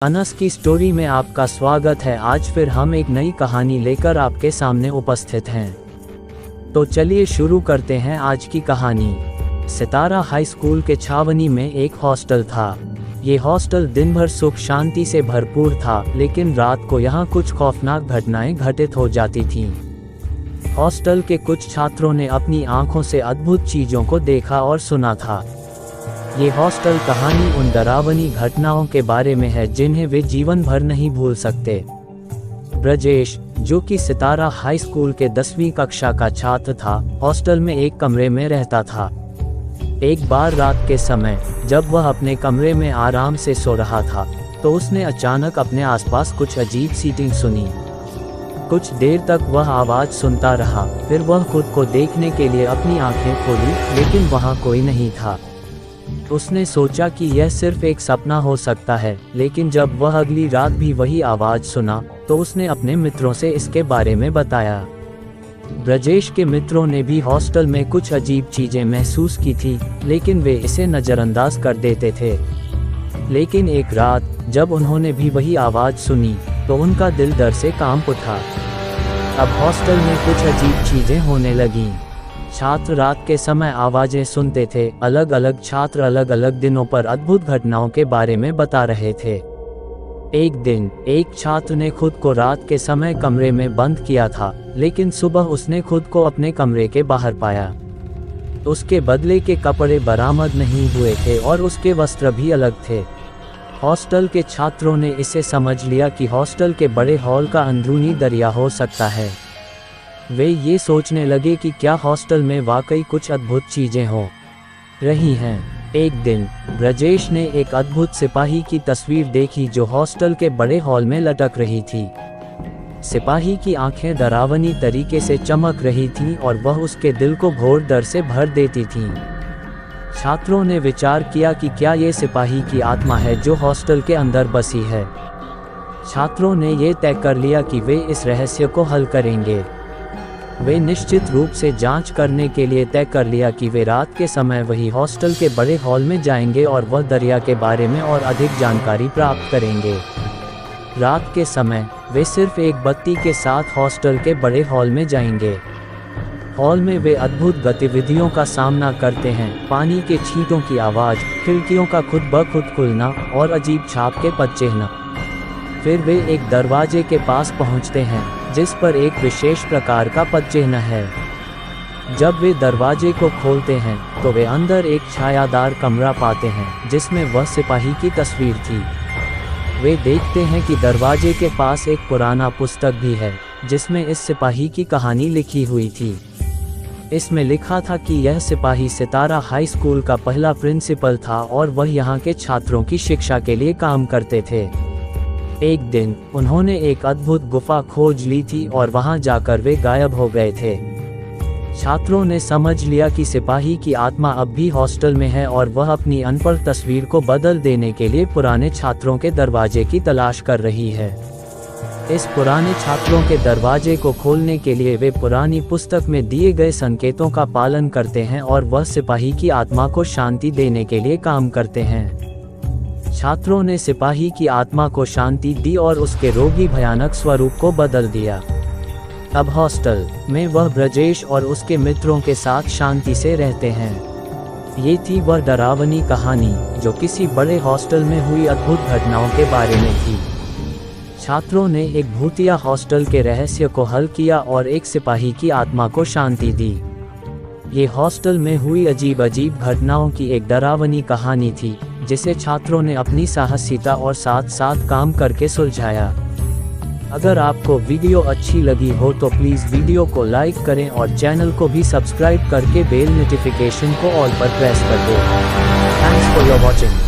अनस की स्टोरी में आपका स्वागत है। आज फिर हम एक नई कहानी लेकर आपके सामने उपस्थित हैं। तो चलिए शुरू करते हैं आज की कहानी। सितारा हाई स्कूल के छावनी में एक हॉस्टल था। ये हॉस्टल दिन भर सुख शांति से भरपूर था, लेकिन रात को यहाँ कुछ खौफनाक घटनाएं घटित हो जाती थीं। हॉस्टल के कुछ छात्रों ने अपनी आंखों से अद्भुत चीजों को देखा और सुना था। ये हॉस्टल कहानी उन डरावनी घटनाओं के बारे में है जिन्हें वे जीवन भर नहीं भूल सकते। ब्रजेश, जो कि सितारा हाई स्कूल के 10वीं कक्षा का छात्र था, हॉस्टल में एक कमरे में रहता था। एक बार रात के समय जब वह अपने कमरे में आराम से सो रहा था, तो उसने अचानक अपने आसपास कुछ अजीब सीटिंग सुनी। कुछ देर तक वह आवाज सुनता रहा, फिर वह खुद को देखने के लिए अपनी आंखें खोली, लेकिन वहां कोई नहीं था। उसने सोचा कि यह सिर्फ एक सपना हो सकता है, लेकिन जब वह अगली रात भी वही आवाज सुना, तो उसने अपने मित्रों से इसके बारे में बताया। ब्रजेश के मित्रों ने भी हॉस्टल में कुछ अजीब चीजें महसूस की थी, लेकिन वे इसे नजरअंदाज कर देते थे। लेकिन एक रात जब उन्होंने भी वही आवाज सुनी, तो उनका दिल डर से कांप उठा। अब हॉस्टल में कुछ अजीब चीजें होने लगीं। छात्र रात के समय आवाजें सुनते थे। अलग अलग छात्र अलग अलग दिनों पर अद्भुत घटनाओं के बारे में बता रहे थे। एक दिन एक छात्र ने खुद को रात के समय कमरे में बंद किया था, लेकिन सुबह उसने खुद को अपने कमरे के बाहर पाया। उसके बदले के कपड़े बरामद नहीं हुए थे और उसके वस्त्र भी अलग थे। हॉस्टल के छात्रों ने इसे समझ लिया कि हॉस्टल के बड़े हॉल का अंदरूनी दरिया हो सकता है। वे ये सोचने लगे कि क्या हॉस्टल में वाकई कुछ अद्भुत चीजें हो रही हैं। एक दिन ब्रजेश ने एक अद्भुत सिपाही की तस्वीर देखी जो हॉस्टल के बड़े हॉल में लटक रही थी। सिपाही की आंखें डरावनी तरीके से चमक रही थीं और वह उसके दिल को घोर डर से भर देती थीं। छात्रों ने विचार किया कि क्या ये सिपाही की आत्मा है जो हॉस्टल के अंदर बसी है। छात्रों ने ये तय कर लिया कि वे इस रहस्य को हल करेंगे। वे निश्चित रूप से जांच करने के लिए तय कर लिया कि वे रात के समय वही हॉस्टल के बड़े हॉल में जाएंगे और वह दरिया के बारे में और अधिक जानकारी प्राप्त करेंगे। रात के समय वे सिर्फ एक बत्ती के साथ हॉस्टल के बड़े हॉल में जाएंगे। हॉल में वे अद्भुत गतिविधियों का सामना करते हैं। पानी के छींटों की आवाज़, खिड़कियों का खुद ब खुद खुलना और अजीब छाप के पदचिह्न। फिर वे एक दरवाजे के पास पहुंचते हैं जिस पर एक विशेष प्रकार का पदचिह्न है। जब वे दरवाजे को खोलते हैं तो वे अंदर एक छायादार कमरा पाते हैं जिसमें वह सिपाही की तस्वीर थी। वे देखते हैं कि दरवाजे के पास एक पुराना पुस्तक भी है जिसमें इस सिपाही की कहानी लिखी हुई थी। इसमें लिखा था कि यह सिपाही सितारा हाई स्कूल का पहला प्रिंसिपल था और वह यहाँ के छात्रों की शिक्षा के लिए काम करते थे। एक दिन उन्होंने एक अद्भुत गुफा खोज ली थी और वहां जाकर वे गायब हो गए थे। छात्रों ने समझ लिया कि सिपाही की आत्मा अब भी हॉस्टल में है और वह अपनी अनपढ़ तस्वीर को बदल देने के लिए पुराने छात्रों के दरवाजे की तलाश कर रही है। इस पुराने छात्रों के दरवाजे को खोलने के लिए वे पुरानी पुस्तक में दिए गए संकेतों का पालन करते हैं और वह सिपाही की आत्मा को शांति देने के लिए काम करते हैं। छात्रों ने सिपाही की आत्मा को शांति दी और उसके रोगी भयानक स्वरूप को बदल दिया। अब हॉस्टल में वह ब्रजेश और उसके मित्रों के साथ शांति से रहते हैं। ये थी वह डरावनी कहानी जो किसी बड़े हॉस्टल में हुई अद्भुत घटनाओं के बारे में थी। छात्रों ने एक भूतिया हॉस्टल के रहस्य को हल किया और एक सिपाही की आत्मा को शांति दी। ये हॉस्टल में हुई अजीब अजीब घटनाओं की एक डरावनी कहानी थी जिसे छात्रों ने अपनी साहसियता और साथ साथ काम करके सुलझाया। अगर आपको वीडियो अच्छी लगी हो तो प्लीज़ वीडियो को लाइक करें और चैनल को भी सब्सक्राइब करके बेल नोटिफिकेशन को ऑल पर प्रेस कर दें। Thanks for your watching.